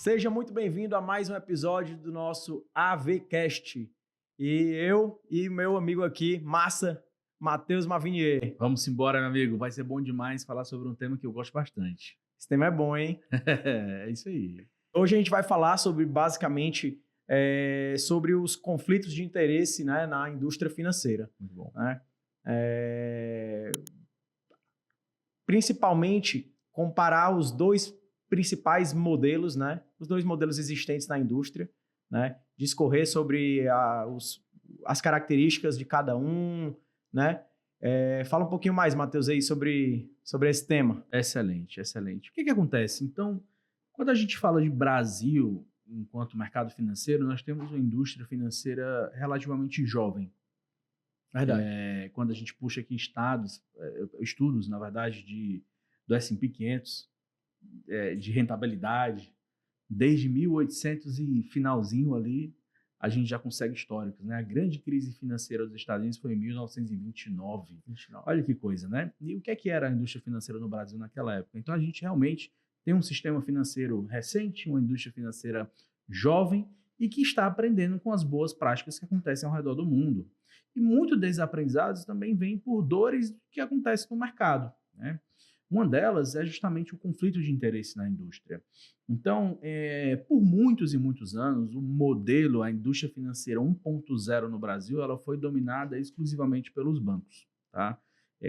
Seja muito bem-vindo a mais um episódio do nosso AVCast. E eu e meu amigo aqui, massa, Matheus Mavinier. Vamos embora, meu amigo. Vai ser bom demais falar sobre um tema que eu gosto bastante. Esse tema é bom, hein? É isso aí. Hoje a gente vai falar sobre, basicamente, sobre os conflitos de interesse, né, na indústria financeira. Muito bom. Né? Principalmente, comparar os dois principais modelos, né? Os dois modelos existentes na indústria, né? Discorrer sobre as características de cada um, né? Fala um pouquinho mais, Matheus, aí sobre esse tema. Excelente, excelente. O que acontece? Então, quando a gente fala de Brasil enquanto mercado financeiro, nós temos uma indústria financeira relativamente jovem. Verdade. Quando a gente puxa aqui estudos, na verdade, do S&P 500, de rentabilidade, desde 1800 e finalzinho ali, a gente já consegue históricos, né? A grande crise financeira dos Estados Unidos foi em 1929. Olha que coisa, né? E o que era a indústria financeira no Brasil naquela época? Então, a gente realmente tem um sistema financeiro recente, uma indústria financeira jovem e que está aprendendo com as boas práticas que acontecem ao redor do mundo. E muitos desses aprendizados também vêm por dores que acontecem no mercado, né? Uma delas é justamente o conflito de interesse na indústria. Então, por muitos e muitos anos, a indústria financeira 1.0 no Brasil, ela foi dominada exclusivamente pelos bancos. Tá?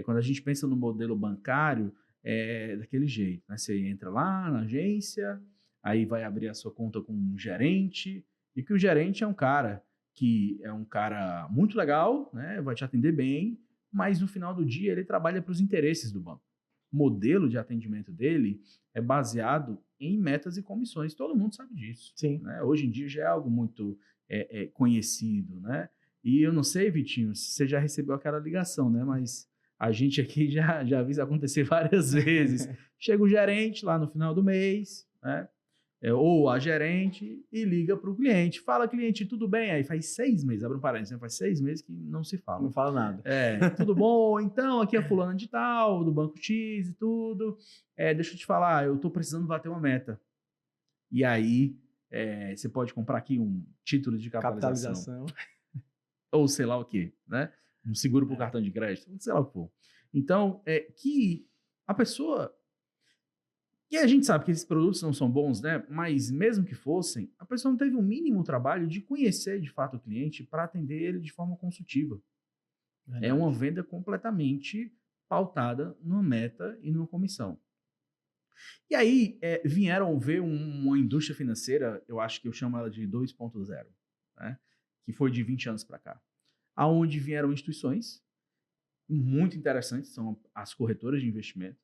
Quando a gente pensa no modelo bancário, é daquele jeito. Né? Você entra lá na agência, aí vai abrir a sua conta com um gerente, e que o gerente é um cara que é um cara muito legal, né? Vai te atender bem, mas no final do dia ele trabalha para os interesses do banco. O modelo de atendimento dele é baseado em metas e comissões. Todo mundo sabe disso. Sim. Né? Hoje em dia já é algo muito conhecido. Né? E eu não sei, Vitinho, se você já recebeu aquela ligação, né? Mas a gente aqui já viu isso acontecer várias vezes. Chega o gerente lá no final do mês, né? Ou a gerente, e liga para o cliente. Fala, cliente, tudo bem? Aí faz 6 meses, abre um parênteses, né? Faz 6 meses que não se fala. Não fala nada. Tudo bom? Então, aqui é fulana de tal, do Banco X e tudo. Deixa eu te falar, eu estou precisando bater uma meta. E aí, você pode comprar aqui um título de capitalização. Ou sei lá o quê, né? Um seguro para o cartão de crédito, sei lá o que for. Então, que a pessoa... E a gente sabe que esses produtos não são bons, né? Mas mesmo que fossem, a pessoa não teve o mínimo trabalho de conhecer de fato o cliente para atender ele de forma consultiva. Verdade. É uma venda completamente pautada numa meta e numa comissão. E aí vieram ver uma indústria financeira, eu acho que eu chamo ela de 2.0, né? Que foi de 20 anos para cá, aonde vieram instituições muito interessantes, são as corretoras de investimento,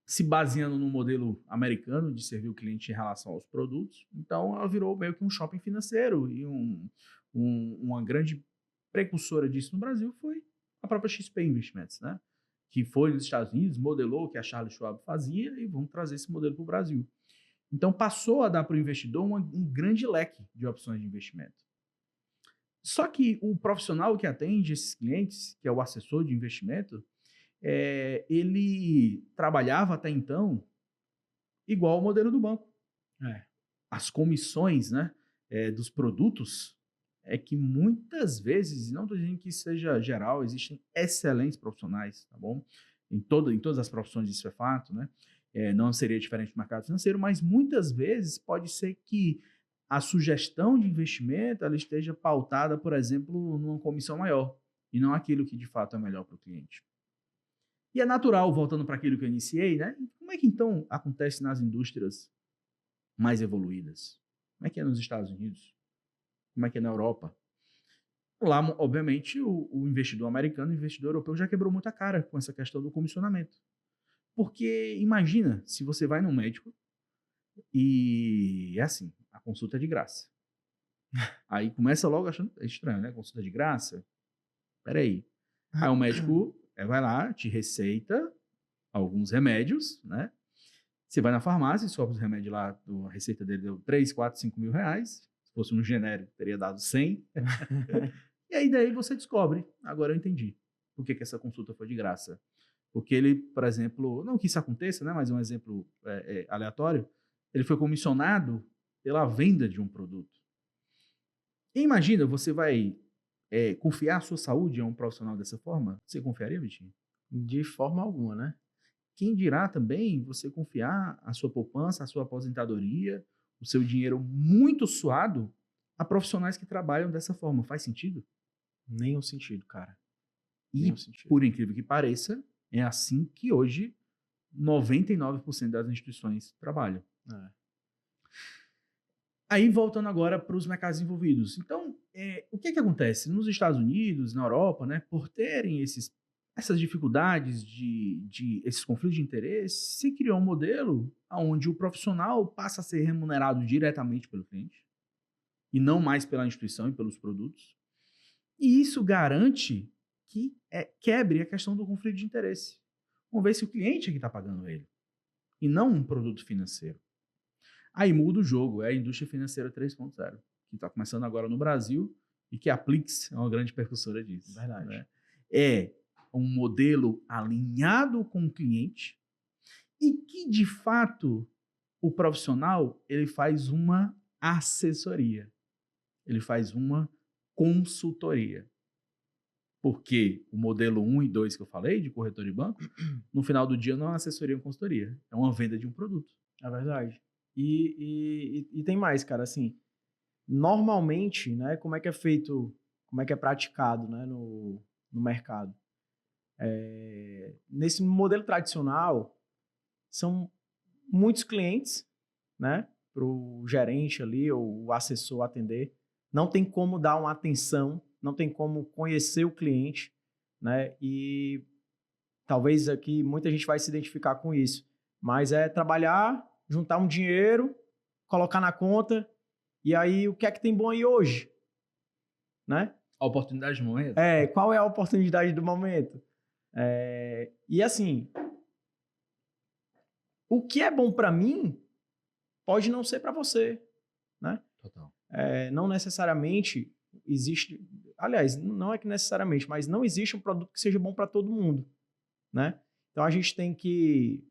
se baseando no modelo americano de servir o cliente em relação aos produtos. Então, ela virou meio que um shopping financeiro e uma grande precursora disso no Brasil foi a própria XP Investimentos, né? Que foi nos Estados Unidos, modelou o que a Charles Schwab fazia e vamos trazer esse modelo para o Brasil. Então, passou a dar para o investidor um grande leque de opções de investimento. Só que o profissional que atende esses clientes, que é o assessor de investimento, ele trabalhava até então igual ao modelo do banco. As comissões, né, dos produtos é que muitas vezes, não estou dizendo que isso seja geral, existem excelentes profissionais, tá bom? Em todas as profissões isso é fato, né? Não seria diferente do mercado financeiro, mas muitas vezes pode ser que a sugestão de investimento ela esteja pautada, por exemplo, numa comissão maior e não aquilo que de fato é melhor para o cliente. E é natural, voltando para aquilo que eu iniciei, né? Como é que então acontece nas indústrias mais evoluídas? Como é que é nos Estados Unidos? Como é que é na Europa? Lá, obviamente, o investidor americano, o investidor europeu já quebrou muita cara com essa questão do comissionamento. Porque imagina, se você vai num médico e é assim, a consulta é de graça. Aí começa logo achando estranho, né? Consulta de graça? Peraí. Aí o médico vai lá, te receita alguns remédios, né? Você vai na farmácia, escolhe os remédios lá, a receita dele deu 3, 4, 5 mil reais. Se fosse um genérico, teria dado 100. E aí daí você descobre, agora eu entendi por que essa consulta foi de graça. Porque ele, por exemplo, não que isso aconteça, né? Mas um exemplo aleatório, Ele foi comissionado pela venda de um produto. E imagina, você vai confiar a sua saúde a um profissional dessa forma? Você confiaria, Vitinho? De forma alguma, né? Quem dirá também você confiar a sua poupança, a sua aposentadoria, o seu dinheiro muito suado a profissionais que trabalham dessa forma? Faz sentido? Nenhum sentido, cara. E, Nenhum sentido. por incrível que pareça, é assim que hoje 99% das instituições trabalham. É. Aí, voltando agora para os mercados envolvidos. Então, o que acontece? Nos Estados Unidos, na Europa, né, por terem essas dificuldades esses conflitos de interesse, se criou um modelo onde o profissional passa a ser remunerado diretamente pelo cliente e não mais pela instituição e pelos produtos. E isso garante que quebre a questão do conflito de interesse. Vamos ver se o cliente é que está pagando ele e não um produto financeiro. Aí muda o jogo, é a indústria financeira 3.0, que está começando agora no Brasil e que a Plix é uma grande percussora disso. Verdade. Né? É um modelo alinhado com o cliente e que, de fato, o profissional ele faz uma assessoria, ele faz uma consultoria. Porque o modelo 1 e 2 que eu falei, de corretor de banco, no final do dia não é uma assessoria, é uma consultoria. É uma venda de um produto. É verdade. E tem mais, cara, assim, normalmente, né, como é que é feito, como é que é praticado, né, no mercado? Nesse modelo tradicional, são muitos clientes, né, para o gerente ali, ou o assessor atender, não tem como dar uma atenção, não tem como conhecer o cliente, né, e talvez aqui muita gente vai se identificar com isso, mas é trabalhar, juntar um dinheiro, colocar na conta, e aí o que é que tem bom aí hoje? Né? A oportunidade do momento? Qual é a oportunidade do momento? E assim, o que é bom para mim pode não ser para você, né? Total. Não necessariamente existe, aliás, não é que necessariamente, mas não existe um produto que seja bom para todo mundo, né? Então a gente tem que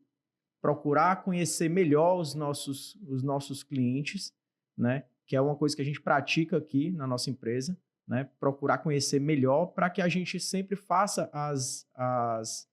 procurar conhecer melhor os nossos clientes, né? Que é uma coisa que a gente pratica aqui na nossa empresa, né? Procurar conhecer melhor para que a gente sempre faça as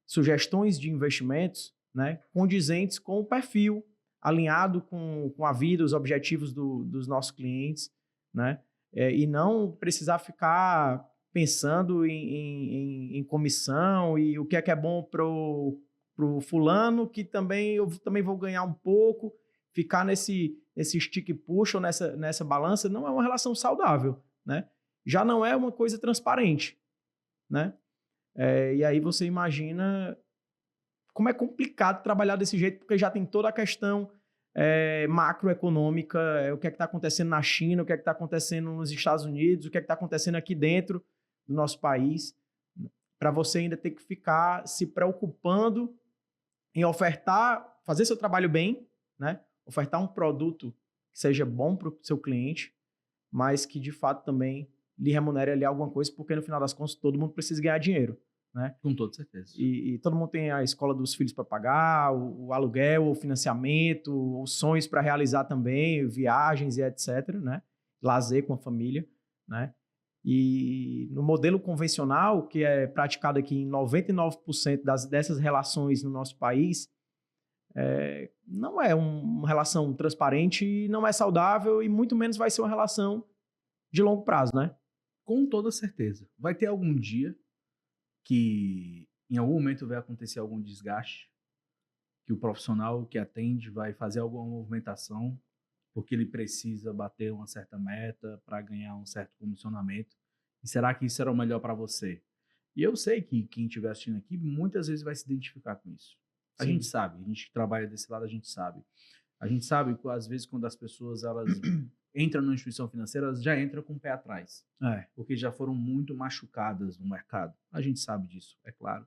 sugestões de investimentos, né? Condizentes com o perfil, alinhado com a vida, os objetivos dos nossos clientes, né? E não precisar ficar pensando em comissão e o que é bom pro fulano, que eu também vou ganhar um pouco, ficar nesse stick push ou nessa balança, não é uma relação saudável, né? Já não é uma coisa transparente, né? E aí você imagina como é complicado trabalhar desse jeito, porque já tem toda a questão macroeconômica, o que é que está acontecendo na China, o que é que está acontecendo nos Estados Unidos, o que é que está acontecendo aqui dentro do nosso país, para você ainda ter que ficar se preocupando em ofertar, fazer seu trabalho bem, né? Ofertar um produto que seja bom para o seu cliente, mas que de fato também lhe remunere ali alguma coisa, porque no final das contas todo mundo precisa ganhar dinheiro, né? Com toda certeza. E todo mundo tem a escola dos filhos para pagar, o aluguel, o financiamento, os sonhos para realizar também, viagens e etc, né? Lazer com a família, né? E no modelo convencional, que é praticado aqui em 99% dessas relações no nosso país, não é uma relação transparente e não é saudável e muito menos vai ser uma relação de longo prazo, né? Com toda certeza. Vai ter algum dia que em algum momento vai acontecer algum desgaste, que o profissional que atende vai fazer alguma movimentação porque ele precisa bater uma certa meta para ganhar um certo comissionamento. E será que isso era o melhor para você? E eu sei que quem estiver assistindo aqui muitas vezes vai se identificar com isso. A Sim. gente sabe, a gente que trabalha desse lado, a gente sabe. A gente sabe que às vezes quando as pessoas elas entram numa instituição financeira, elas já entram com o pé atrás. Porque já foram muito machucadas no mercado. A gente sabe disso, é claro.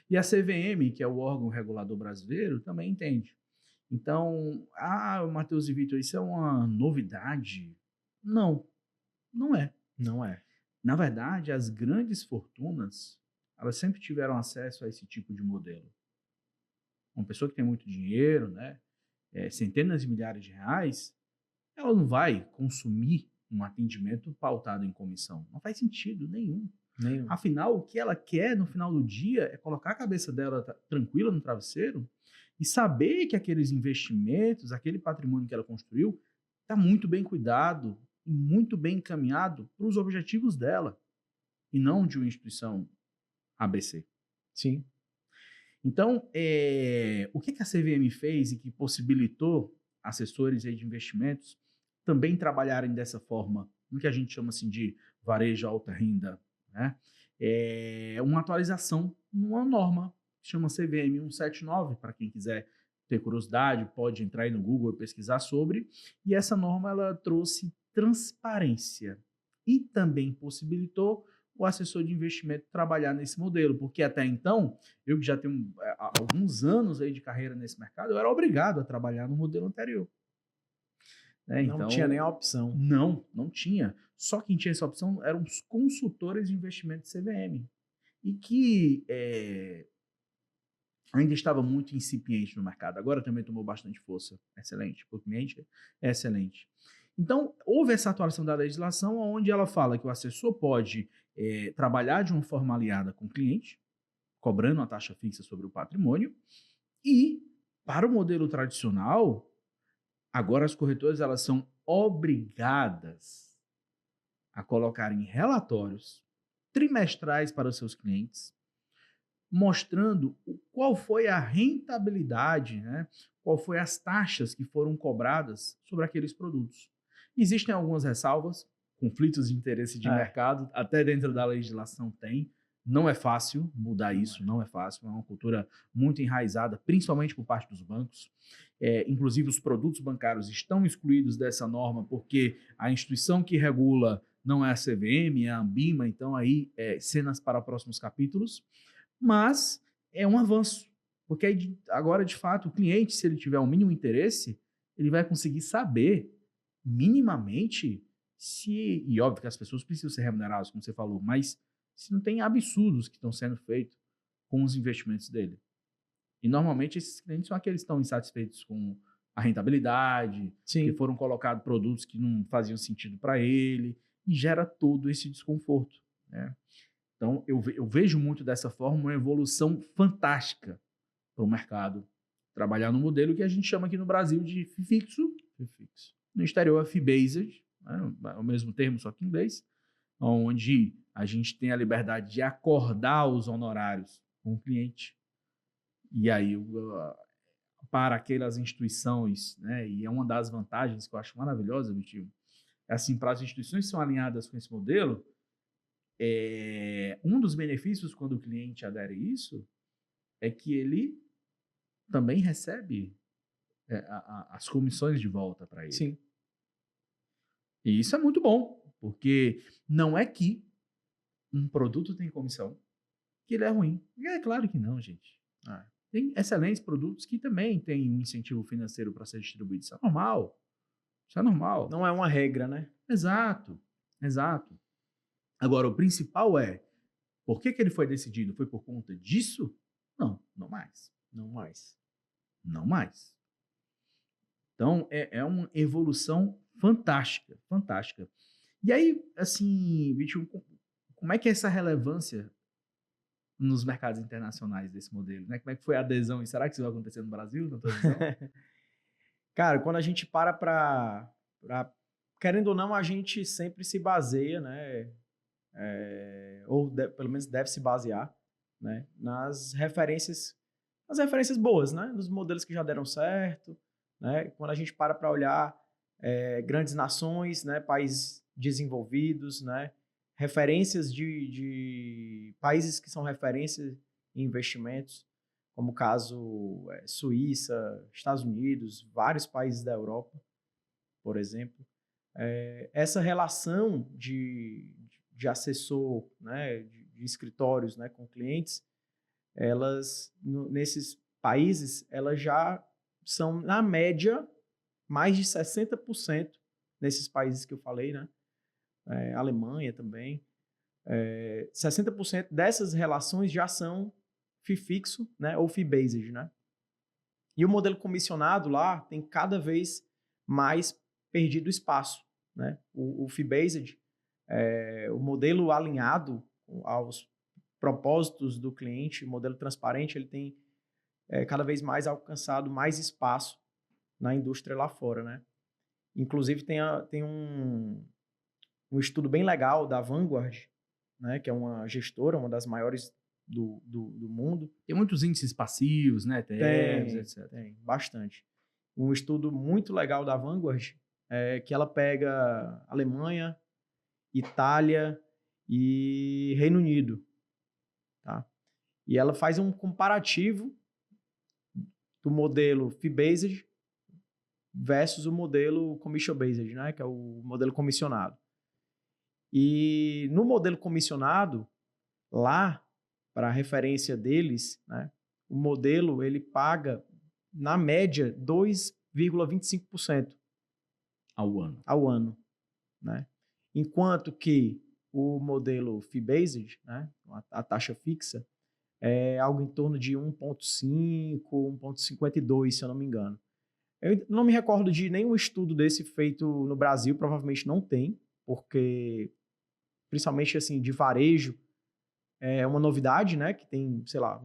E a CVM, que é o órgão regulador brasileiro, também entende. Então, Matheus e Vitor, isso é uma novidade? Não, não é. Não é. Na verdade, as grandes fortunas, elas sempre tiveram acesso a esse tipo de modelo. Uma pessoa que tem muito dinheiro, né? centenas de milhares de reais, ela não vai consumir um atendimento pautado em comissão. Não faz sentido nenhum. Afinal, o que ela quer no final do dia é colocar a cabeça dela tranquila no travesseiro e saber que aqueles investimentos, aquele patrimônio que ela construiu, está muito bem cuidado e muito bem encaminhado para os objetivos dela e não de uma instituição ABC. Sim. Então, o que a CVM fez e que possibilitou assessores aí de investimentos também trabalharem dessa forma, no que a gente chama assim de varejo alta renda, né? É uma atualização numa norma que chama CVM 179, para quem quiser ter curiosidade, pode entrar aí no Google e pesquisar sobre. E essa norma ela trouxe transparência e também possibilitou o assessor de investimento trabalhar nesse modelo, porque até então, eu que já tenho alguns anos aí de carreira nesse mercado, eu era obrigado a trabalhar no modelo anterior. Não tinha nem a opção. Não tinha. Só quem tinha essa opção eram os consultores de investimento de CVM. E que ainda estava muito incipiente no mercado. Agora também tomou bastante força. Excelente. Para o cliente é excelente. Então, houve essa atualização da legislação onde ela fala que o assessor pode trabalhar de uma forma aliada com o cliente, cobrando uma taxa fixa sobre o patrimônio, e para o modelo tradicional, agora as corretoras elas são obrigadas a colocarem relatórios trimestrais para os seus clientes, mostrando qual foi a rentabilidade, né? Qual foi as taxas que foram cobradas sobre aqueles produtos. Existem algumas ressalvas, conflitos de interesse de mercado, até dentro da legislação tem. Não é fácil mudar isso, não é fácil. É uma cultura muito enraizada, principalmente por parte dos bancos. Inclusive, os produtos bancários estão excluídos dessa norma porque a instituição que regula não é a CVM, é a Ambima, então aí cenas para próximos capítulos. Mas é um avanço, porque aí, agora, de fato, o cliente, se ele tiver o mínimo interesse, ele vai conseguir saber minimamente se, e óbvio que as pessoas precisam ser remuneradas, como você falou, mas se não tem absurdos que estão sendo feitos com os investimentos dele. E normalmente esses clientes são aqueles que estão insatisfeitos com a rentabilidade, Sim, que foram colocados produtos que não faziam sentido para ele, e gera todo esse desconforto, né? Então, eu vejo muito dessa forma uma evolução fantástica para o mercado. Trabalhar no modelo que a gente chama aqui no Brasil de FII fixo. No exterior é fee-based, né? É o mesmo termo, só que em inglês, onde a gente tem a liberdade de acordar os honorários com o cliente. E aí, para aquelas instituições, né? E é uma das vantagens que eu acho maravilhosa, Vitinho, é assim, para as instituições que são alinhadas com esse modelo, um dos benefícios quando o cliente adere a isso é que ele também recebe as comissões de volta para ele. sim. E isso é muito bom, porque não é que um produto tem comissão que ele é ruim. É claro que não, gente. Tem excelentes produtos que também têm um incentivo financeiro para ser distribuído. Isso é normal. Isso é normal. Não é uma regra, né? Exato. Agora, o principal por que ele foi decidido? Foi por conta disso? Não, não mais. Não mais. Então, é uma evolução fantástica. E aí, assim, Vitinho, como é que é essa relevância nos mercados internacionais desse modelo, né? Como é que foi a adesão? E será que isso vai acontecer no Brasil, na tua visão? Cara, quando a gente para querendo ou não, a gente sempre se baseia, né? Pelo menos deve se basear, né? Nas referências boas, né? Nos modelos que já deram certo, né? Quando a gente para olhar grandes nações, né? Países desenvolvidos, né? Referências de países que são referências em investimentos, como o caso Suíça, Estados Unidos, vários países da Europa, por exemplo. Essa relação de assessor, né, de escritórios, né, com clientes, elas, nesses países, elas já são, na média, mais de 60% nesses países que eu falei, né? Alemanha também. 60% dessas relações já são FII fixo, né, ou fee-based, né? E o modelo comissionado lá tem cada vez mais perdido espaço, né? O fee-based, o modelo alinhado aos propósitos do cliente, o modelo transparente, ele tem cada vez mais alcançado mais espaço na indústria lá fora, né? Inclusive tem um estudo bem legal da Vanguard, né? Que é uma gestora, uma das maiores do mundo. Tem muitos índices passivos, né? ETFs, etc. Tem, bastante. Um estudo muito legal da Vanguard é que ela pega Alemanha, Itália e Reino Unido, tá? E ela faz um comparativo do modelo fee-based versus o modelo commission-based, né? Que é o modelo comissionado. E no modelo comissionado, lá, para a referência deles, né? O modelo, ele paga, na média, 2,25% ao ano, né? Enquanto que o modelo fee-based, né? A taxa fixa, é algo em torno de 1,5, 1,52, se eu não me engano. Eu não me recordo de nenhum estudo desse feito no Brasil, provavelmente não tem, porque, principalmente assim, de varejo, é uma novidade, né? Que tem, sei lá,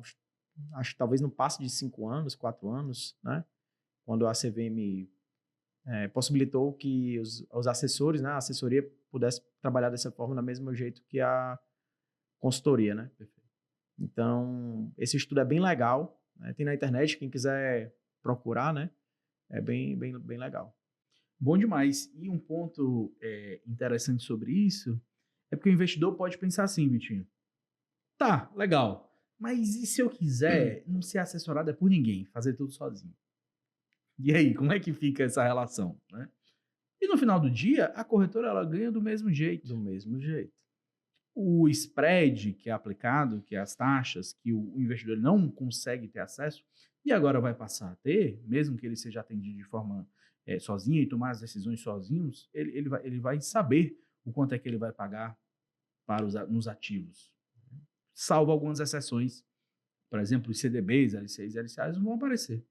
acho que talvez não passe de 5 anos, 4 anos, né? Quando a CVM possibilitou que os assessores, né? A assessoria pudesse trabalhar dessa forma, do mesmo jeito que a consultoria, né? Então, esse estudo é bem legal, né? Tem na internet, quem quiser procurar, né? É bem legal. Bom demais. E um ponto interessante sobre isso é porque o investidor pode pensar assim, Vitinho. Tá, legal. Mas e se eu quiser não ser assessorado por ninguém, fazer tudo sozinho? E aí, como é que fica essa relação, né? E no final do dia, a corretora ela ganha do mesmo jeito. Do mesmo jeito. O spread que é aplicado, que é as taxas que o investidor não consegue ter acesso, e agora vai passar a ter, mesmo que ele seja atendido de forma sozinha e tomar as decisões sozinhos, ele vai saber o quanto é que ele vai pagar nos ativos. Salvo algumas exceções. Por exemplo, os CDBs, LCIs e LCAs não vão aparecer.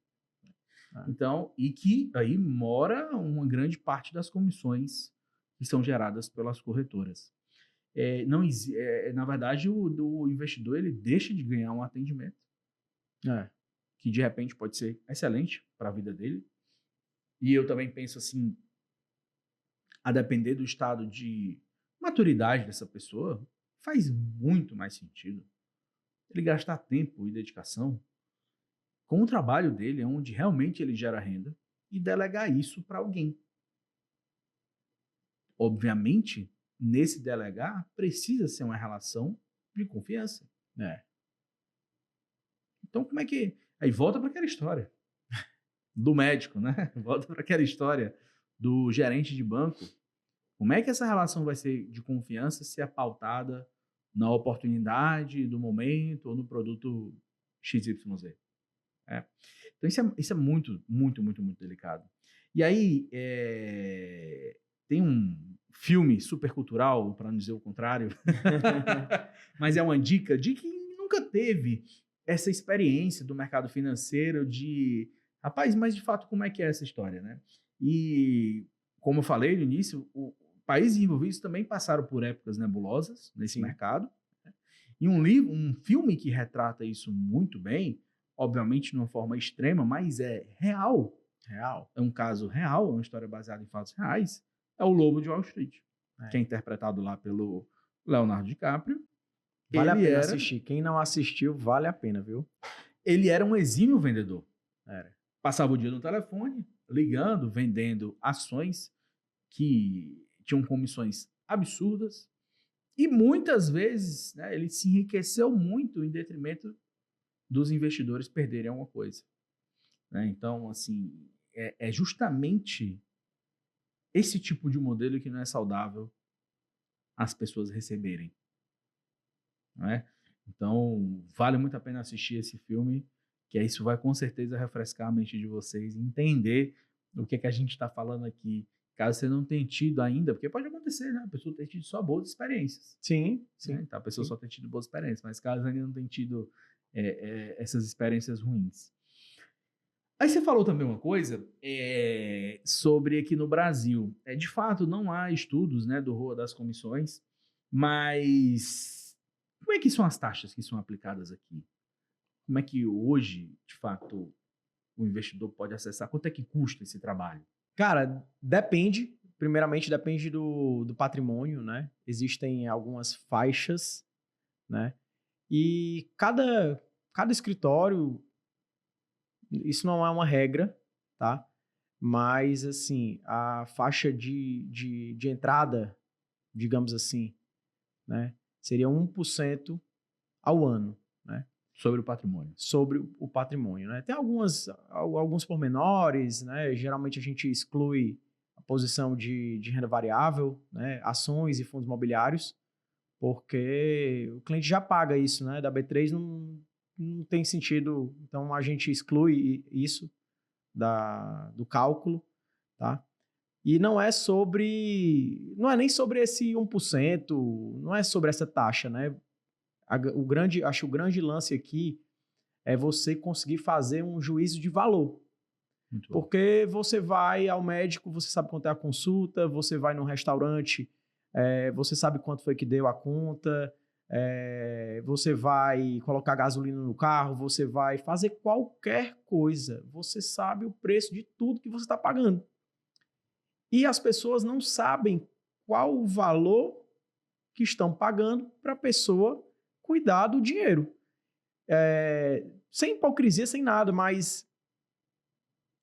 Então, e que aí mora uma grande parte das comissões que são geradas pelas corretoras. Na verdade, o investidor ele deixa de ganhar um atendimento que de repente pode ser excelente para a vida dele. E eu também penso assim, a depender do estado de maturidade dessa pessoa, faz muito mais sentido ele gastar tempo e dedicação com o trabalho dele, onde realmente ele gera renda, e delegar isso para alguém. Obviamente, nesse delegar, precisa ser uma relação de confiança. Então, como é que... Aí volta para aquela história do médico, né? Volta para aquela história do gerente de banco. Como é que essa relação vai ser de confiança se é pautada na oportunidade do momento ou no produto XYZ? Então, isso é muito, muito, muito, muito delicado. E aí, tem um filme super cultural, para não dizer o contrário, mas é uma dica de quem nunca teve essa experiência do mercado financeiro de, rapaz, mas de fato, como é que é essa história, né? E, como eu falei no início, países envolvidos também passaram por épocas nebulosas nesse mercado. Né? E um filme que retrata isso muito bem, obviamente de uma forma extrema, mas é real. É um caso real, é uma história baseada em fatos reais. É o Lobo de Wall Street, que é interpretado lá pelo Leonardo DiCaprio. Vale a pena assistir. Quem não assistiu, vale a pena, viu? Ele era um exímio vendedor. Passava o dia no telefone, ligando, vendendo ações que tinham comissões absurdas. E muitas vezes, né, ele se enriqueceu muito em detrimento dos investidores perderem alguma coisa. Né? Então, assim, é justamente esse tipo de modelo que não é saudável as pessoas receberem. Não é? Então, vale muito a pena assistir esse filme, que isso vai com certeza refrescar a mente de vocês e entender o que é que a gente está falando aqui. Caso você não tenha tido ainda, porque pode acontecer, né? A pessoa ter tido só boas experiências. Sim. Né? Então, a pessoa só tem tido boas experiências, mas caso ainda não tenha tido essas experiências ruins. Aí você falou também uma coisa sobre aqui no Brasil. De fato, não há estudos, né, do ROA das comissões, mas como é que são as taxas que são aplicadas aqui? Como é que hoje, de fato, o investidor pode acessar? Quanto é que custa esse trabalho? Cara, depende. Primeiramente, depende do patrimônio, né? Existem algumas faixas, né? E cada escritório, isso não é uma regra, tá? Mas, assim, a faixa de entrada, digamos assim, né? Seria 1% ao ano, né? Sobre o patrimônio. Sobre o patrimônio, né? Tem alguns pormenores, né? Geralmente a gente exclui a posição de renda variável, né? Ações e fundos imobiliários, porque o cliente já paga isso, né? Da B3 não tem sentido, então a gente exclui isso do cálculo, tá? E não é nem sobre esse 1%, não é sobre essa taxa, né? Acho que o grande lance aqui é você conseguir fazer um juízo de valor. Muito bom. Porque você vai ao médico, você sabe quanto é a consulta, você vai num restaurante, você sabe quanto foi que deu a conta, você vai colocar gasolina no carro, você vai fazer qualquer coisa, você sabe o preço de tudo que você está pagando. E as pessoas não sabem qual o valor que estão pagando para a pessoa cuidar do dinheiro. Sem hipocrisia, sem nada, mas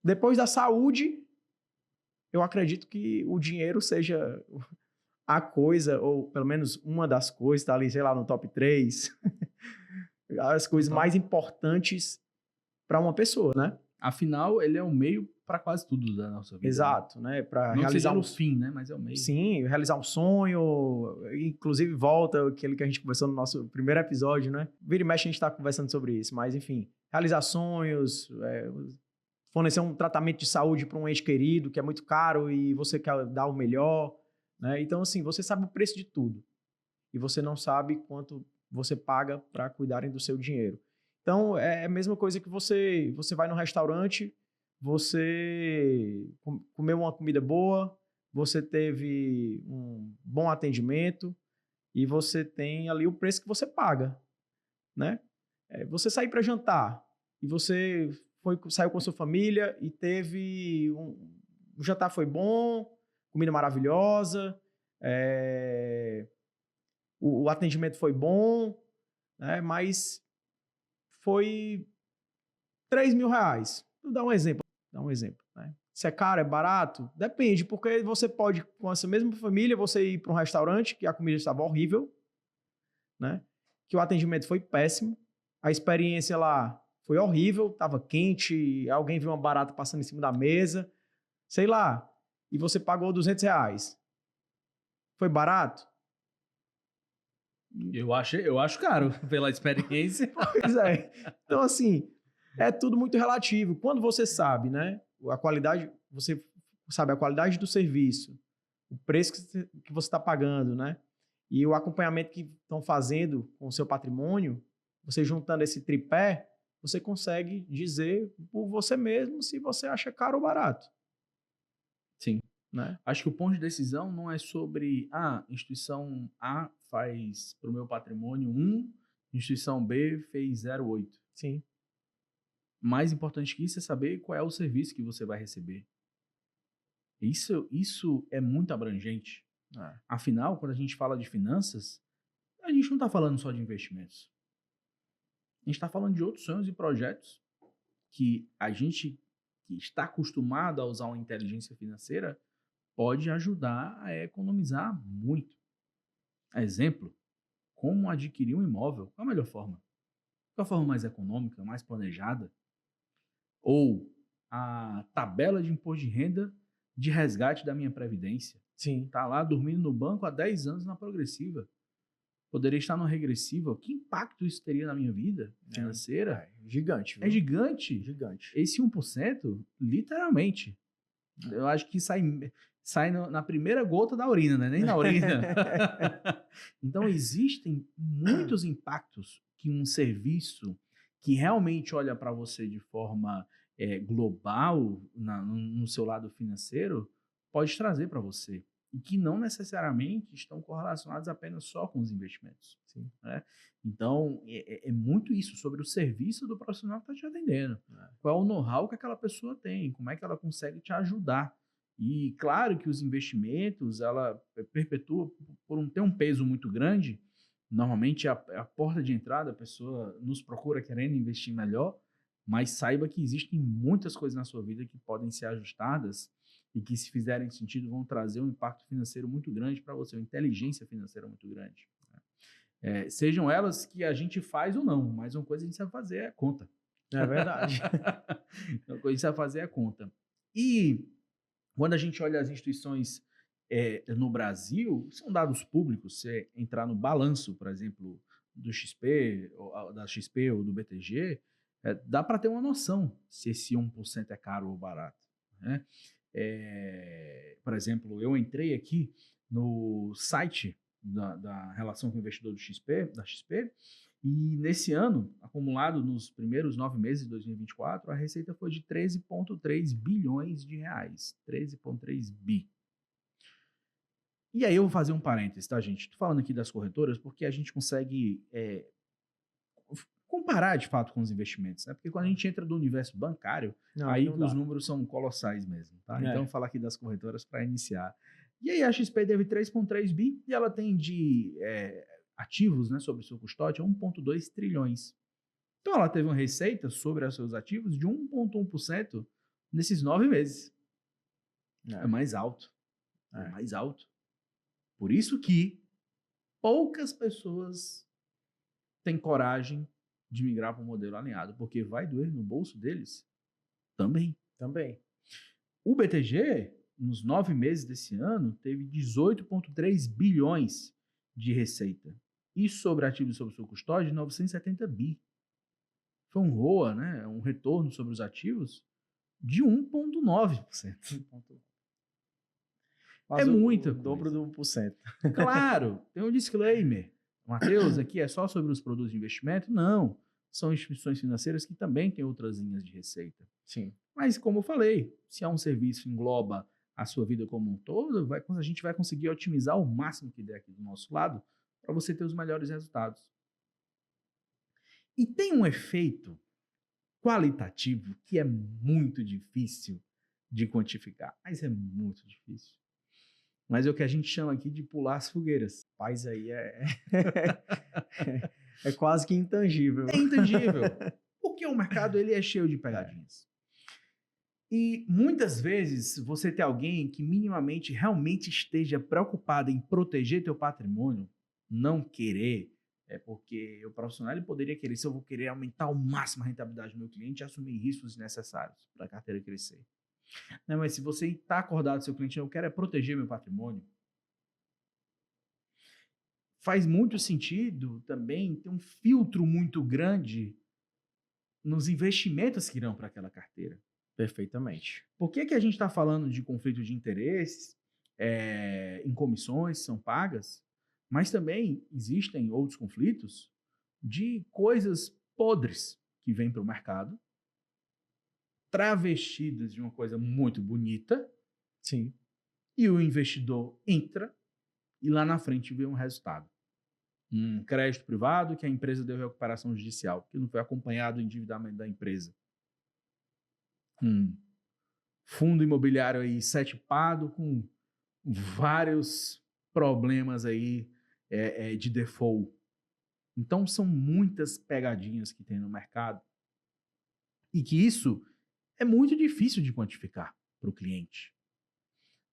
depois da saúde, eu acredito que o dinheiro seja a coisa, ou pelo menos uma das coisas, tá ali, sei lá, no top 3, as coisas mais importantes para uma pessoa, né? Afinal, ele é o meio para quase tudo da nossa vida. Exato, né? Para Não realizar seja o fim, né? Mas é o meio. Sim, realizar um sonho, inclusive volta aquele que a gente conversou no nosso primeiro episódio, né? Vira e mexe a gente está conversando sobre isso, mas enfim, realizar sonhos, fornecer um tratamento de saúde para um ente querido que é muito caro e você quer dar o melhor, né? Então, assim, você sabe o preço de tudo e você não sabe quanto você paga para cuidarem do seu dinheiro. Então, é a mesma coisa que você vai no restaurante, você comeu uma comida boa, você teve um bom atendimento e você tem ali o preço que você paga, né? Você sair para jantar e você saiu com a sua família e teve o jantar foi bom, comida maravilhosa, o atendimento foi bom, né? Mas foi R$3.000. Vou dar um exemplo. Né? Se é caro, é barato? Depende, porque você pode, com essa mesma família, você ir para um restaurante que a comida estava horrível, né? Que o atendimento foi péssimo, a experiência lá foi horrível, estava quente, alguém viu uma barata passando em cima da mesa, sei lá, e você pagou R$200. Foi barato? Eu acho caro pela experiência. Pois é. Então, assim, é tudo muito relativo. Quando você sabe, né, a qualidade, você sabe a qualidade do serviço, o preço que você está pagando, né, e o acompanhamento que estão fazendo com o seu patrimônio, você juntando esse tripé, você consegue dizer por você mesmo se você acha caro ou barato. Sim. Né? Acho que o ponto de decisão não é sobre instituição A faz para o meu patrimônio 1, instituição B fez 0,8. Sim. Mais importante que isso é saber qual é o serviço que você vai receber. Isso é muito abrangente. Afinal, quando a gente fala de finanças, a gente não está falando só de investimentos. A gente está falando de outros sonhos e projetos que a gente que está acostumado a usar uma inteligência financeira pode ajudar a economizar muito. Exemplo, como adquirir um imóvel? Qual a melhor forma? Qual a forma mais econômica, mais planejada? Ou a tabela de imposto de renda de resgate da minha previdência. Sim. Está lá dormindo no banco há 10 anos na progressiva. Poderia estar no regressiva. Que impacto isso teria na minha vida financeira? Gigante. Viu? É gigante. Gigante. Esse 1%, literalmente. Eu acho que sai na primeira gota da urina, né? Nem na urina. Então, existem muitos impactos que um serviço que realmente olha para você de forma global no seu lado financeiro pode trazer para você. E que não necessariamente estão correlacionados apenas só com os investimentos. Sim. Né? Então, é muito isso, sobre o serviço do profissional que está te atendendo. Qual é o know-how que aquela pessoa tem, como é que ela consegue te ajudar. E claro que os investimentos, ela perpetua, por ter um peso muito grande, normalmente a porta de entrada, a pessoa nos procura querendo investir melhor, mas saiba que existem muitas coisas na sua vida que podem ser ajustadas e que, se fizerem sentido, vão trazer um impacto financeiro muito grande para você, uma inteligência financeira muito grande. Sejam elas que a gente faz ou não, mas uma coisa a gente sabe fazer é a conta. É verdade. Uma coisa a gente sabe fazer é a conta. E quando a gente olha as instituições no Brasil, são dados públicos. Se entrar no balanço, por exemplo, do XP, ou da XP ou do BTG, dá para ter uma noção se esse 1% é caro ou barato. Né? Por exemplo, eu entrei aqui no site da relação com o investidor da XP, e nesse ano, acumulado nos primeiros 9 meses de 2024, a receita foi de 13,3 bilhões de reais. 13,3 bi. E aí eu vou fazer um parênteses, tá, gente? Estou falando aqui das corretoras porque a gente consegue comparar, de fato, com os investimentos, né? Porque quando a gente entra do universo bancário, aí os números são colossais mesmo, tá? Então, eu vou falar aqui das corretoras para iniciar. E aí a XP teve 3,3 bi e ela tem de ativos, né, sobre sua custódia 1,2 trilhões. Então, ela teve uma receita sobre os seus ativos de 1,1% nesses 9 meses. É mais alto. É mais alto. Por isso que poucas pessoas têm coragem de migrar para um modelo alinhado, porque vai doer no bolso deles também. O BTG, nos 9 meses desse ano, teve 18,3 bilhões de receita. E sobre ativos sob sua custódia, 970 bi. Foi um ROA, né? Um retorno sobre os ativos de 1,9%. Mas muito. O dobro do 1%. Claro, tem um disclaimer. Matheus, aqui é só sobre os produtos de investimento? Não. São instituições financeiras que também têm outras linhas de receita. Sim. Mas, como eu falei, se um serviço engloba a sua vida como um todo, a gente vai conseguir otimizar o máximo que der aqui do nosso lado para você ter os melhores resultados. E tem um efeito qualitativo que é muito difícil de quantificar, mas é muito difícil. Mas é o que a gente chama aqui de pular as fogueiras. Paz aí é quase que intangível. É intangível, porque o mercado ele é cheio de pegadinhas. E muitas vezes você ter alguém que minimamente realmente esteja preocupado em proteger teu patrimônio, não querer, porque o profissional ele poderia querer, se eu vou querer aumentar ao máximo a rentabilidade do meu cliente e assumir riscos desnecessários para a carteira crescer. Não, mas se você está acordado, seu cliente, eu quero proteger meu patrimônio, faz muito sentido também ter um filtro muito grande nos investimentos que irão para aquela carteira. Perfeitamente. Por que a gente está falando de conflito de interesses, em comissões que são pagas, mas também existem outros conflitos de coisas podres que vêm para o mercado, travestidas de uma coisa muito bonita. Sim. E o investidor entra e lá na frente vê um resultado. Um crédito privado que a empresa deu recuperação judicial, que não foi acompanhado o endividamento da empresa. Fundo imobiliário aí setipado com vários problemas aí de default. Então, são muitas pegadinhas que tem no mercado e que isso é muito difícil de quantificar para o cliente.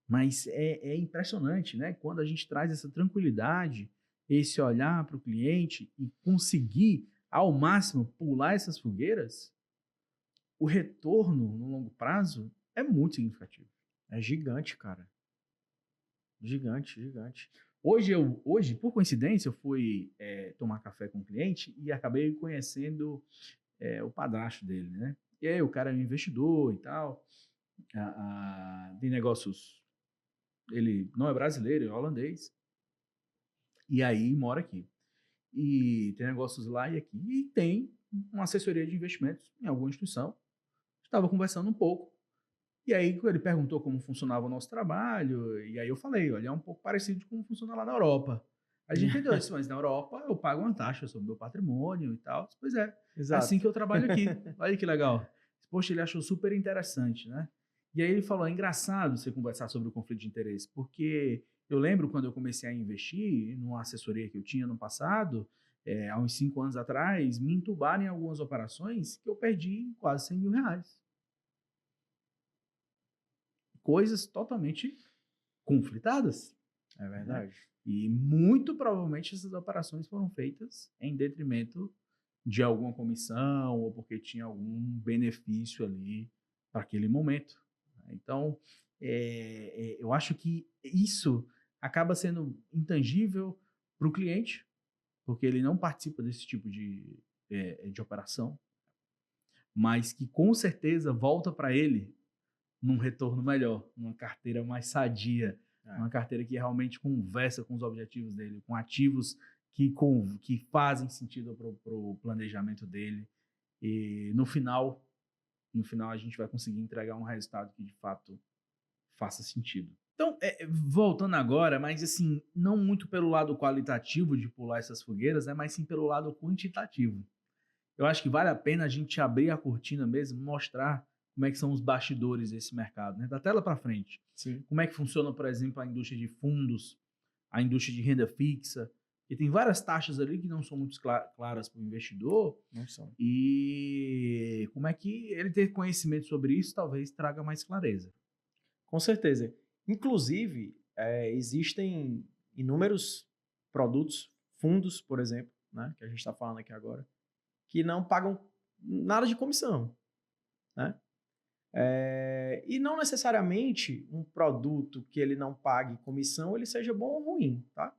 Mas é impressionante, né? Quando a gente traz essa tranquilidade, esse olhar para o cliente e conseguir, ao máximo, pular essas fogueiras, o retorno no longo prazo é muito significativo. É gigante, cara. Gigante. Hoje, por coincidência, eu fui tomar café com um cliente e acabei conhecendo o padrasto dele, né? E aí o cara é um investidor e tal, tem negócios, ele não é brasileiro, é holandês, e aí mora aqui. E tem negócios lá e aqui, e tem uma assessoria de investimentos em alguma instituição, estava conversando um pouco. E aí ele perguntou como funcionava o nosso trabalho, e aí eu falei, olha, é um pouco parecido com como funciona lá na Europa. A gente entendeu isso, mas na Europa eu pago uma taxa sobre o meu patrimônio e tal. Pois é assim Exato. que eu trabalho aqui. Olha que legal. Poxa, ele achou super interessante, né? E aí ele falou, é engraçado você conversar sobre o conflito de interesse, porque eu lembro quando eu comecei a investir numa assessoria que eu tinha no passado, há uns 5 anos atrás, me entubaram em algumas operações que eu perdi quase 100 mil reais. Coisas totalmente conflitadas, É né? verdade. E muito provavelmente essas operações foram feitas em detrimento de alguma comissão ou porque tinha algum benefício ali para aquele momento. Então, eu acho que isso acaba sendo intangível para o cliente, porque ele não participa desse tipo de operação, mas que com certeza volta para ele num retorno melhor, numa carteira mais sadia, É. uma carteira que realmente conversa com os objetivos dele, com ativos que fazem sentido para o planejamento dele. E no final a gente vai conseguir entregar um resultado que de fato faça sentido. Então, voltando agora, mas assim, não muito pelo lado qualitativo de pular essas fogueiras, né, mas sim pelo lado quantitativo. Eu acho que vale a pena a gente abrir a cortina mesmo, mostrar como é que são os bastidores desse mercado, né? Da tela para frente. Sim. Como é que funciona, por exemplo, a indústria de fundos, a indústria de renda fixa, e tem várias taxas ali que não são muito claras para o investidor, Não são. e como é que ele ter conhecimento sobre isso talvez traga mais clareza. Com certeza. Inclusive, existem inúmeros produtos, fundos, por exemplo, né, que a gente está falando aqui agora, que não pagam nada de comissão, né? E não necessariamente um produto que ele não pague comissão, ele seja bom ou ruim, tá?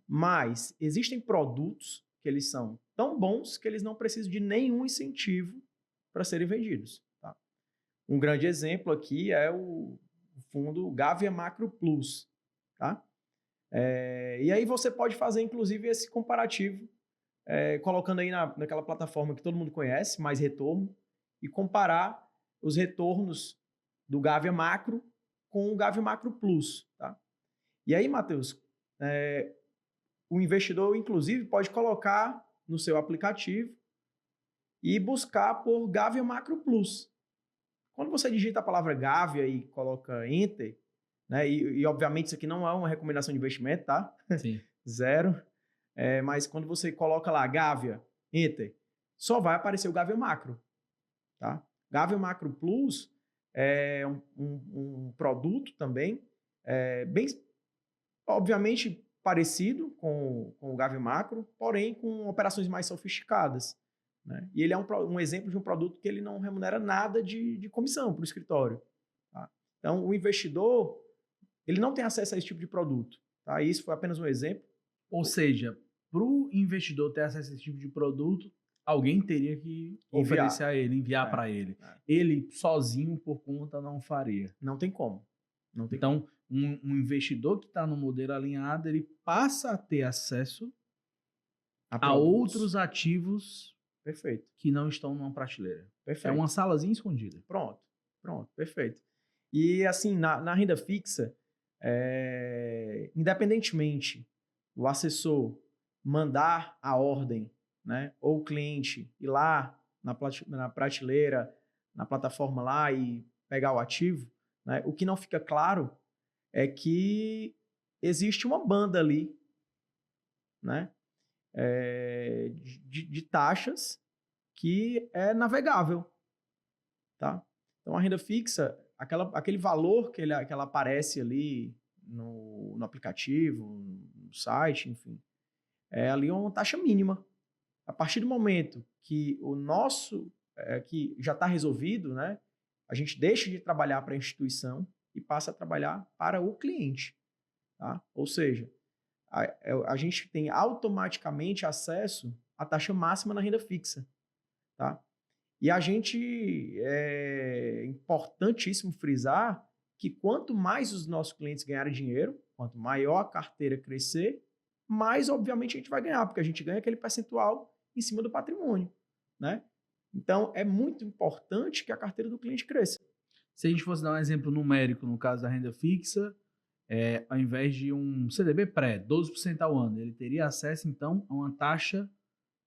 Mas existem produtos que eles são tão bons que eles não precisam de nenhum incentivo para serem vendidos, tá? Um grande exemplo aqui é o fundo Gavia Macro Plus, tá? E aí você pode fazer, inclusive, esse comparativo, colocando aí naquela plataforma que todo mundo conhece, Mais Retorno, e comparar os retornos do Gavia Macro com o Gavia Macro Plus, tá? E aí, Matheus, o investidor, inclusive, pode colocar no seu aplicativo e buscar por Gavia Macro Plus. Quando você digita a palavra Gavia e coloca Enter, né, e obviamente isso aqui não é uma recomendação de investimento, tá? Sim. Zero. Mas quando você coloca lá Gavia, Enter, só vai aparecer o Gavia Macro, tá? Gavia Macro Plus é um produto também, bem, obviamente, parecido com o Gavia Macro, porém com operações mais sofisticadas, né? E ele é um exemplo de um produto que ele não remunera nada de comissão para o escritório, tá? Então, o investidor, ele não tem acesso a esse tipo de produto, tá? Isso foi apenas um exemplo. Ou seja, para o investidor ter acesso a esse tipo de produto, alguém teria que oferecer a ele, enviar para ele. Ele sozinho, por conta, não faria. Não tem como. Não tem então, um investidor que está no modelo alinhado, ele passa a ter acesso a outros ativos Perfeito. que não estão numa prateleira. Perfeito. É uma salazinha escondida. Pronto, perfeito. E assim, na renda fixa, independentemente do assessor mandar a ordem, né, ou o cliente ir lá na prateleira, na plataforma lá e pegar o ativo, né, o que não fica claro é que existe uma banda ali, né, de taxas que é navegável, tá? Então, a renda fixa, aquele valor que ela aparece ali no aplicativo, no site, enfim, é ali uma taxa mínima. A partir do momento que o nosso, que já está resolvido, né, a gente deixa de trabalhar para a instituição e passa a trabalhar para o cliente, tá? Ou seja, a gente tem automaticamente acesso à taxa máxima na renda fixa, tá? E a gente, é importantíssimo frisar que quanto mais os nossos clientes ganharem dinheiro, quanto maior a carteira crescer, mais, obviamente, a gente vai ganhar, porque a gente ganha aquele percentual em cima do patrimônio, né? Então, é muito importante que a carteira do cliente cresça. Se a gente fosse dar um exemplo numérico no caso da renda fixa, ao invés de um CDB pré, 12% ao ano, ele teria acesso, então, a uma taxa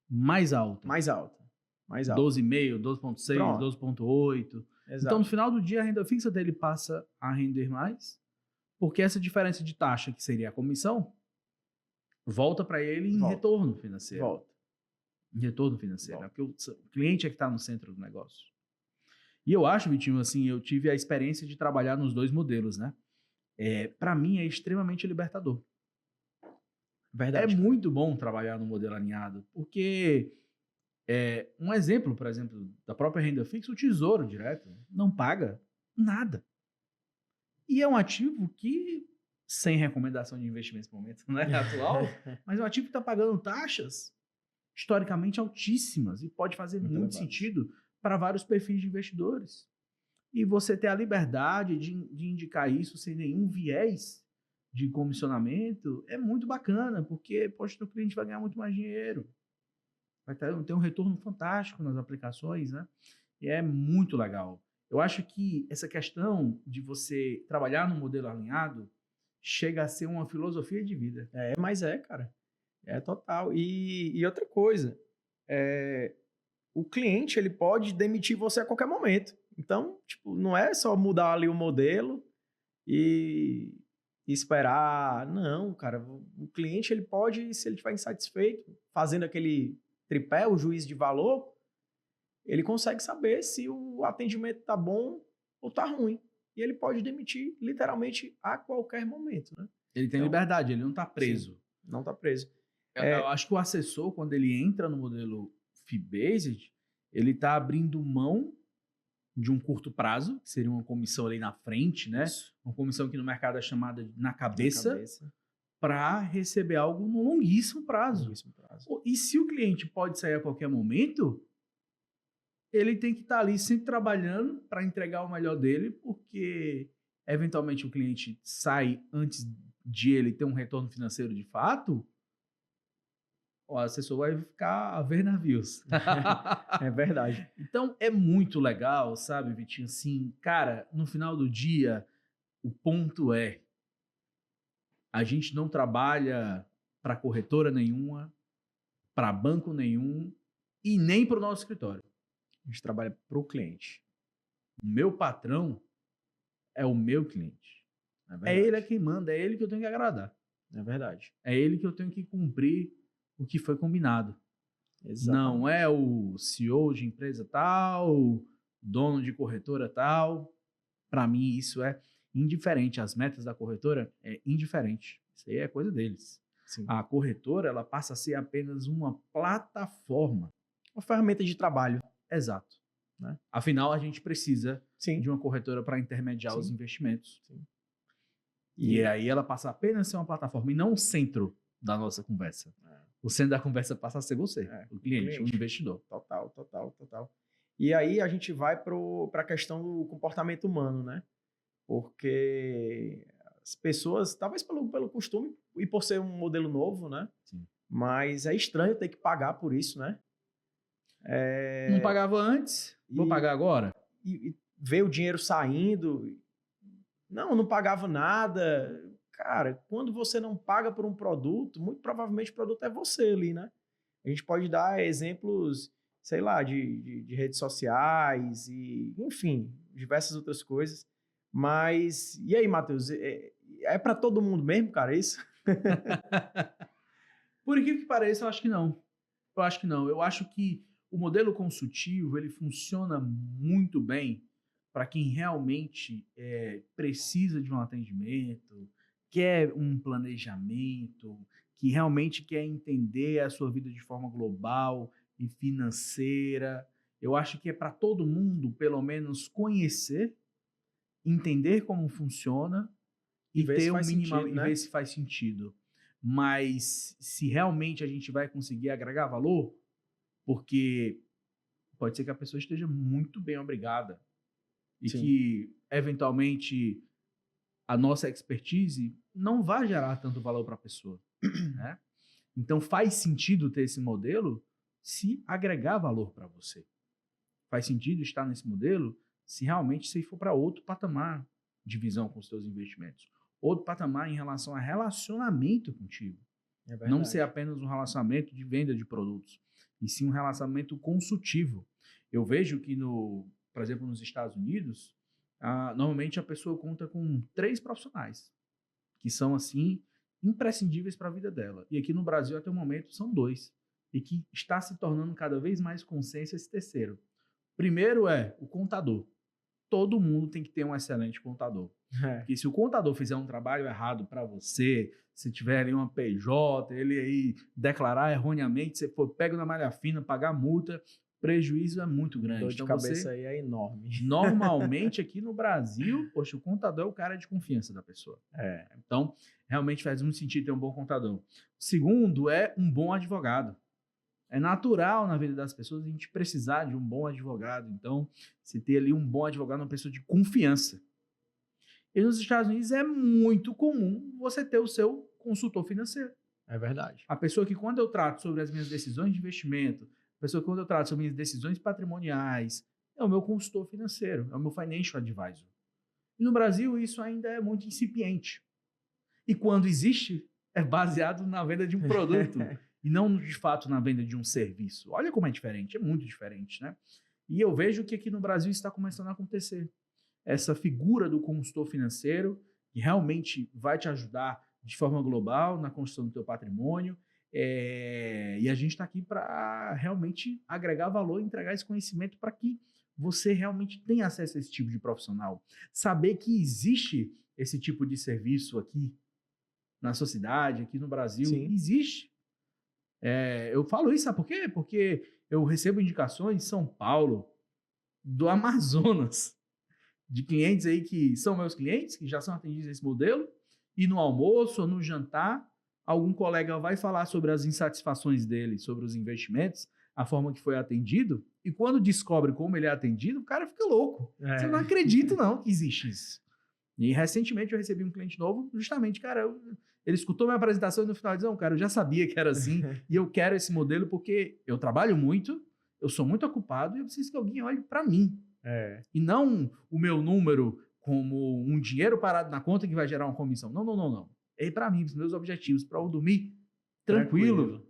mais alta. Mais alta. 12,5, 12,6, Pronto. 12,8. Exato. Então, no final do dia, a renda fixa dele passa a render mais, porque essa diferença de taxa, que seria a comissão, volta para ele em retorno financeiro. Volta. Em retorno financeiro, né? Porque o cliente é que está no centro do negócio. E eu acho, Vitinho, assim, eu tive a experiência de trabalhar nos dois modelos, né? Para mim é extremamente libertador. Verdade. É muito bom trabalhar no modelo alinhado, porque um exemplo, por exemplo, da própria renda fixa, o Tesouro Direto não paga nada. E é um ativo que, sem recomendação de investimento nesse momento, né, atual, mas é um ativo que está pagando taxas historicamente altíssimas e pode fazer muito sentido para vários perfis de investidores. E você ter a liberdade de indicar isso sem nenhum viés de comissionamento é muito bacana, porque poxa, o cliente vai ganhar muito mais dinheiro. Vai ter um retorno fantástico nas aplicações, né? E é muito legal. Eu acho que essa questão de você trabalhar no modelo alinhado chega a ser uma filosofia de vida. Mas cara. É total. E outra coisa, o cliente ele pode demitir você a qualquer momento. Então, tipo, não é só mudar ali o modelo e esperar. Não, cara. O cliente ele pode, se ele estiver insatisfeito, fazendo aquele tripé, o juízo de valor, ele consegue saber se o atendimento tá bom ou tá ruim. E ele pode demitir literalmente a qualquer momento, né? Ele tem liberdade, ele não tá preso. Sim, não tá preso. Eu acho que o assessor, quando ele entra no modelo fee-based, ele está abrindo mão de um curto prazo, que seria uma comissão ali na frente, né? Isso. Uma comissão que no mercado é chamada na cabeça. Para receber algo no longuíssimo prazo. E se o cliente pode sair a qualquer momento, ele tem que estar ali sempre trabalhando para entregar o melhor dele, porque eventualmente o cliente sai antes de ele ter um retorno financeiro de fato, o assessor vai ficar a ver navios. É verdade. Então, é muito legal, sabe, Vitinho? Assim, cara, no final do dia, o ponto é, a gente não trabalha para corretora nenhuma, para banco nenhum e nem para o nosso escritório. A gente trabalha para o cliente. O meu patrão é o meu cliente. É ele quem manda, é ele que eu tenho que agradar. É verdade. É ele que eu tenho que cumprir o que foi combinado. Exatamente. Não é o CEO de empresa tal, dono de corretora tal. Para mim, isso é indiferente. As metas da corretora é indiferente. Isso aí é coisa deles. Sim. A corretora ela passa a ser apenas uma plataforma. Uma ferramenta de trabalho. Exato. Né? Afinal, a gente precisa de uma corretora para intermediar os investimentos. Sim. E aí ela passa apenas a ser uma plataforma e não o centro da nossa conversa. O centro da conversa passa a ser você, o cliente, o investidor. Total. E aí a gente vai para a questão do comportamento humano, né? Porque as pessoas, talvez pelo costume e por ser um modelo novo, né? Sim. Mas é estranho ter que pagar por isso, né? Não pagava antes, vou pagar agora? E ver o dinheiro saindo. Não pagava nada. Cara, quando você não paga por um produto, muito provavelmente o produto é você ali, né? A gente pode dar exemplos, sei lá, de redes sociais e, enfim, diversas outras coisas. Mas, e aí, Matheus? É para todo mundo mesmo, cara, isso? Por incrível que pareça, eu acho que não. Eu acho que o modelo consultivo, ele funciona muito bem para quem realmente precisa de um atendimento, quer um planejamento, que realmente quer entender a sua vida de forma global e financeira. Eu acho que é para todo mundo, pelo menos, conhecer, entender como funciona e ter um mínimo e ver se faz sentido. Mas se realmente a gente vai conseguir agregar valor, porque pode ser que a pessoa esteja muito bem obrigada e que, eventualmente, a nossa expertise não vai gerar tanto valor para a pessoa. Né? Então, faz sentido ter esse modelo se agregar valor para você. faz sentido estar nesse modelo se realmente você for para outro patamar de visão com os seus investimentos. Outro patamar em relação a relacionamento contigo. É Não ser apenas um relacionamento de venda de produtos, e sim um relacionamento consultivo. Eu vejo que, por exemplo, nos Estados Unidos, normalmente a pessoa conta com 3 profissionais, que são, assim, imprescindíveis para a vida dela. E aqui no Brasil, até o momento, são 2. E que está se tornando cada vez mais consenso esse terceiro. Primeiro é o contador. Todo mundo tem que ter um excelente contador. Porque se o contador fizer um trabalho errado para você, se tiver ali uma PJ, ele aí declarar erroneamente, você for pego na malha fina, pagar multa, prejuízo é muito grande. Dor de cabeça aí é enorme. Normalmente aqui no Brasil, poxa, o contador é o cara de confiança da pessoa. Então, realmente faz muito sentido ter um bom contador. Segundo é um bom advogado. É natural na vida das pessoas a gente precisar de um bom advogado. Então, você ter ali um bom advogado, uma pessoa de confiança. E nos Estados Unidos é muito comum você ter o seu consultor financeiro. É verdade. A pessoa que, quando eu trato sobre as minhas decisões de investimento, a pessoa que, quando eu trato sobre minhas decisões patrimoniais, é o meu consultor financeiro, é o meu financial advisor. E no Brasil, isso ainda é muito incipiente. E quando existe, é baseado na venda de um produto e não, de fato, na venda de um serviço. Olha como é diferente, é muito diferente, né? E eu vejo que aqui no Brasil está começando a acontecer. Essa figura do consultor financeiro, que realmente vai te ajudar de forma global na construção do teu patrimônio. E a gente está aqui para realmente agregar valor e entregar esse conhecimento para que você realmente tenha acesso a esse tipo de profissional. Saber que existe esse tipo de serviço aqui na sociedade, aqui no Brasil, Sim. existe. Eu falo isso, sabe por quê? Porque eu recebo indicações de São Paulo, do Amazonas, de clientes aí que são meus clientes, que já são atendidos nesse modelo, e no almoço ou no jantar, algum colega vai falar sobre as insatisfações dele, sobre os investimentos, a forma que foi atendido, e quando descobre como ele é atendido, o cara fica louco. Você não acredita, não, que existe isso. E recentemente eu recebi um cliente novo, justamente, cara, ele escutou minha apresentação e no final disse, não, cara, eu já sabia que era assim, e eu quero esse modelo porque eu trabalho muito, eu sou muito ocupado e eu preciso que alguém olhe para mim. E não o meu número como um dinheiro parado na conta que vai gerar uma comissão. Não. É para mim, para os meus objetivos, para eu dormir tranquilo.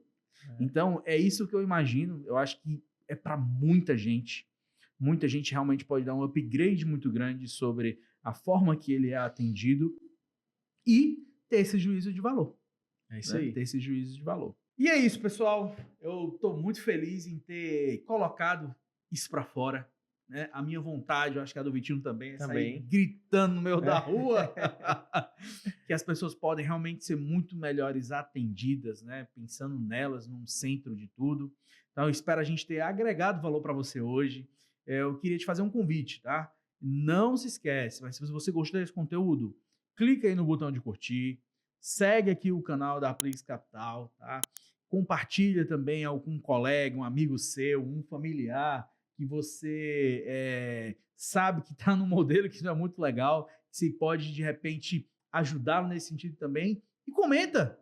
Então, é isso que eu imagino. Eu acho que é para muita gente. Muita gente realmente pode dar um upgrade muito grande sobre a forma que ele é atendido e ter esse juízo de valor. É isso aí. Ter esse juízo de valor. E é isso, pessoal. Eu estou muito feliz em ter colocado isso para fora. Né? A minha vontade, eu acho que a do Vitinho também, é sair gritando no meio da rua, que as pessoas podem realmente ser muito melhores atendidas, né? Pensando nelas, num centro de tudo. Então, eu espero a gente ter agregado valor para você hoje. Eu queria te fazer um convite, tá? Não se esquece, mas se você gostou desse conteúdo, clica aí no botão de curtir, segue aqui o canal da Aplix Capital, tá? Compartilha também com um colega, um amigo seu, um familiar, que você sabe que está num modelo que não é muito legal, se pode, de repente, ajudá-lo nesse sentido também. E comenta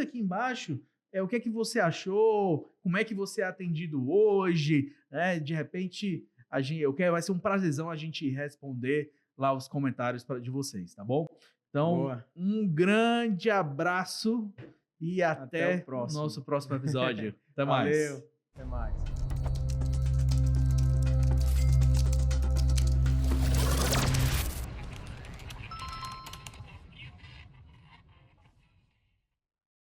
aqui embaixo o que é que você achou, como é que você é atendido hoje, né? De repente, vai ser um prazerzão a gente responder lá os comentários de vocês, tá bom? Então, um grande abraço e até o nosso próximo episódio. Até mais. Valeu, até mais.